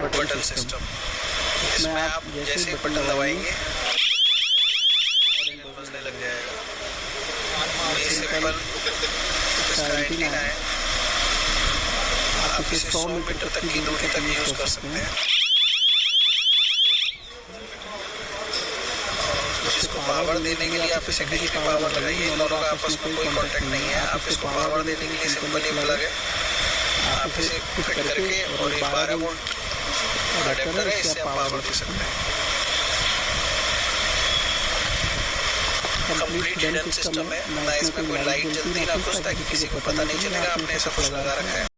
Button system. इसमें आप जैसे ही बटन दबाएंगे बजने लग जाएगा। ये सिंपल इसका एंटीना है, आप इसे 100 मीटर तक की दूरी तक यूज कर सकते हैं। इसको पावर देने के लिए आप इसे कहीं भी पावर लगाइए, इन दोनों का आपस में कोई कांटेक्ट नहीं है। आप इसको पावर देने के लिए सिंपल ही प्लग है, आप इसे फिट करके, और ये 12 वोल्ट अडेप्टर है, इससे आप पावर दे सकते हैं। कंप्लीट हिडन सिस्टम है ना, इसमें कोई लाइट जलती ना कुछ, ताकि किसी को पता नहीं चलेगा आपने ऐसा कुछ लगा रखा है।